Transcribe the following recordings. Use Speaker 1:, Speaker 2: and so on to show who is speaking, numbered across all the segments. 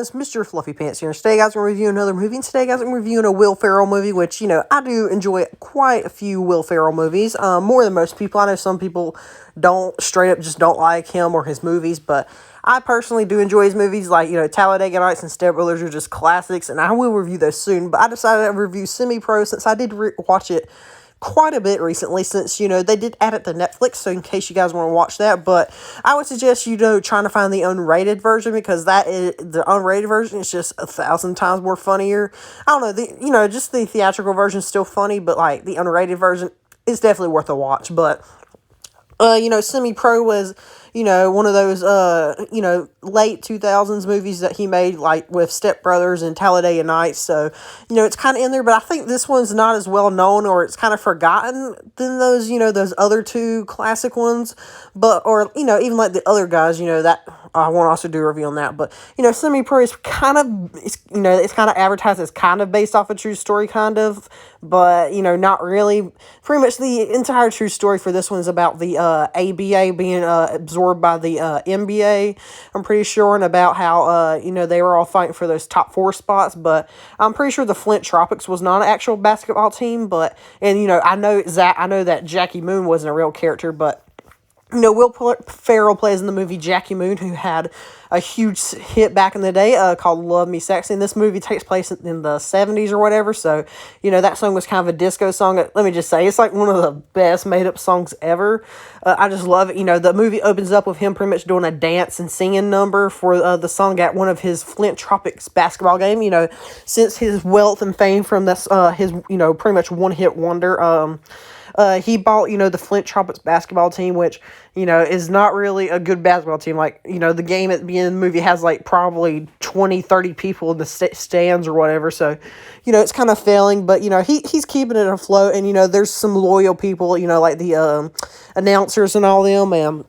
Speaker 1: guys, Mr. Fluffy Pants here. Today, guys, we're reviewing another movie. And today, guys, I'm reviewing a Will Ferrell movie, which, I do enjoy quite a few Will Ferrell movies, more than most people. I know some people straight up just don't like him or his movies, but I personally do enjoy his movies, like, Talladega Nights and Step Brothers are just classics, and I will review those soon, but I decided to review Semi-Pro since I did watch it quite a bit recently since, they did add it to Netflix, so in case you guys want to watch that, but I would suggest, trying to find the unrated version, because the unrated version is just 1,000 times more funnier. I don't know, just the theatrical version is still funny, but, like, the unrated version is definitely worth a watch, but Semi-Pro was, one of those, late 2000s movies that he made, like, with Step Brothers and Talladega Nights, so, it's kind of in there, but I think this one's not as well known, or it's kind of forgotten than those, those other two classic ones, even like the other guys, that, I won't also do a review on that, but, Semi-Pro is kind of, it's kind of advertised as kind of based off a true story, kind of, but, not really. Pretty much the entire true story for this one is about the ABA being absorbed by the NBA, I'm pretty sure, and about how, they were all fighting for those top 4 spots, but I'm pretty sure the Flint Tropics was not an actual basketball team, but, and, I know that Jackie Moon wasn't a real character, but, Will Ferrell plays in the movie Jackie Moon, who had a huge hit back in the day called Love Me Sexy. And this movie takes place in the 70s or whatever. So, that song was kind of a disco song. Let me just say, it's like one of the best made-up songs ever. I just love it. The movie opens up with him pretty much doing a dance and singing number for the song at one of his Flint Tropics basketball game. Since his wealth and fame from this, his, pretty much one-hit wonder, he bought, the Flint Tropics basketball team, which, is not really a good basketball team. Like, the game at the beginning of the movie has, like, probably 20, 30 people in the stands or whatever. So, it's kind of failing. But, he's keeping it afloat. And, there's some loyal people, like the announcers and all them, and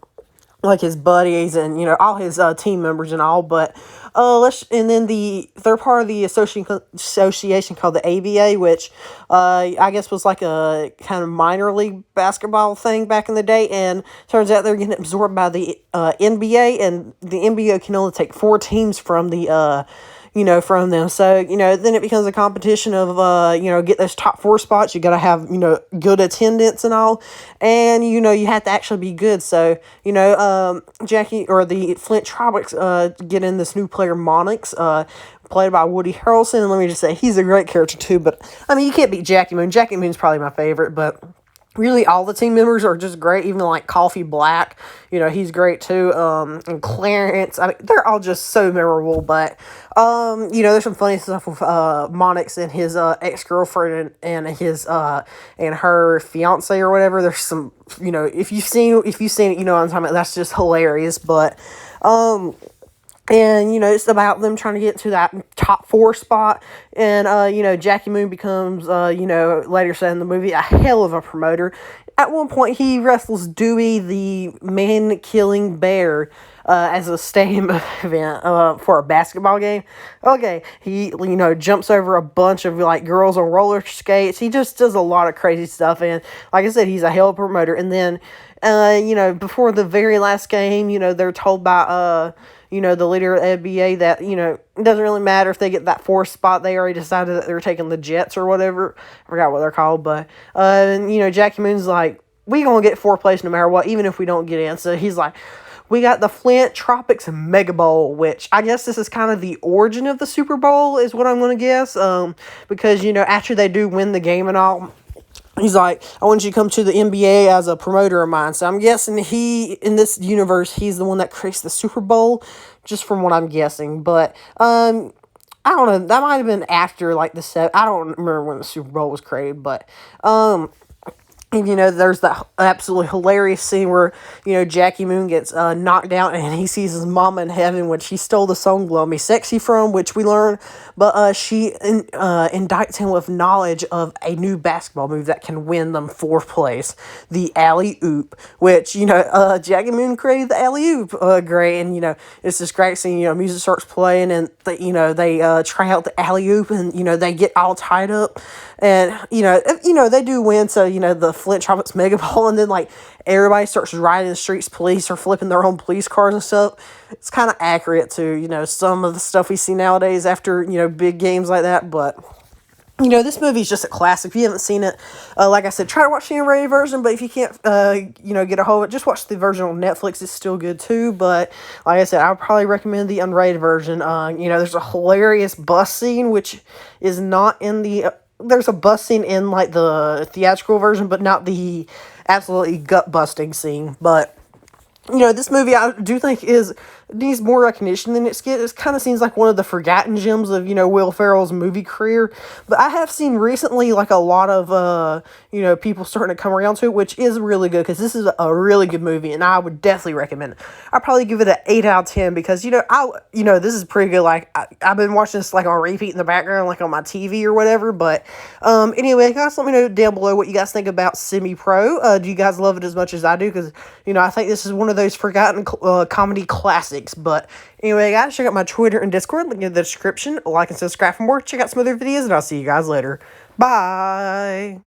Speaker 1: like his buddies and, all his team members and all. But and then they're part of the association called the ABA, which I guess was like a kind of minor league basketball thing back in the day, and turns out they're getting absorbed by the NBA, and the NBA can only take 4 teams from the from them. So, then it becomes a competition of, get those top 4 spots. You got to have, good attendance and all. And, you have to actually be good. So, Jackie, or the Flint Tropics, get in this new player, Monix, played by Woody Harrelson. And let me just say, he's a great character too. But, I mean, you can't beat Jackie Moon. Jackie Moon's probably my favorite, but really, all the team members are just great. Even like Coffee Black, he's great too. And Clarence, I mean, they're all just so memorable. But there's some funny stuff with Monix and his ex-girlfriend and his and her fiance or whatever. There's some, if you've seen it, you know what I'm talking about. That's just hilarious. But and, it's about them trying to get to that top 4 spot. And, Jackie Moon becomes, later said in the movie, a hell of a promoter. At one point, he wrestles Dewey, the man-killing bear, as a stadium event for a basketball game. Okay, he, jumps over a bunch of, like, girls on roller skates. He just does a lot of crazy stuff. And, like I said, he's a hell of a promoter. And then, before the very last game, they're told by, the leader of the NBA that, it doesn't really matter if they get that 4th spot. They already decided that they were taking the Jets or whatever. I forgot what they're called. But, Jackie Moon's like, we going to get 4th place no matter what, even if we don't get in. So he's like, we got the Flint Tropics Mega Bowl, which I guess this is kind of the origin of the Super Bowl is what I'm going to guess. Because, after they do win the game and all, he's like, I want you to come to the NBA as a promoter of mine. So I'm guessing in this universe, he's the one that creates the Super Bowl, just from what I'm guessing. But, I don't know, that might have been after, like, I don't remember when the Super Bowl was created, but, and, there's that absolutely hilarious scene where, Jackie Moon gets knocked out and he sees his mama in heaven, which he stole the song Love Me Sexy from, which we learn. But she indicts him with knowledge of a new basketball move that can win them 4th place, the alley-oop, which, Jackie Moon created the alley-oop. Great, and, it's this great scene, music starts playing and, they try out the alley-oop and, they get all tied up. And, they do win, so, the flinch off its mega ball, and then like everybody starts riding the streets. Police are flipping their own police cars and stuff. It's kind of accurate to, some of the stuff we see nowadays after, big games like that. But this movie's just a classic. If you haven't seen it, like I said, try to watch the unrated version, but if you can't, get a hold of it, just watch the version on Netflix. It's still good too, but like I said, I would probably recommend the unrated version. There's a hilarious bus scene, which is not in the, there's a bus scene in, like, the theatrical version, but not the absolutely gut-busting scene, but this movie I do think needs more recognition than it's get. It kind of seems like one of the forgotten gems of, Will Ferrell's movie career. But I have seen recently, like, a lot of, people starting to come around to it, which is really good, because this is a really good movie, and I would definitely recommend it. I'd probably give it an 8 out of 10, because, this is pretty good. Like, I've been watching this, like, on repeat in the background, like, on my TV or whatever. But, anyway, guys, let me know down below what you guys think about Semi-Pro. Do you guys love it as much as I do? Because, I think this is one of those forgotten comedy classics. But anyway, guys, check out my Twitter and Discord, link in the description. Like and subscribe for more. Check out some other videos, and I'll see you guys later. Bye.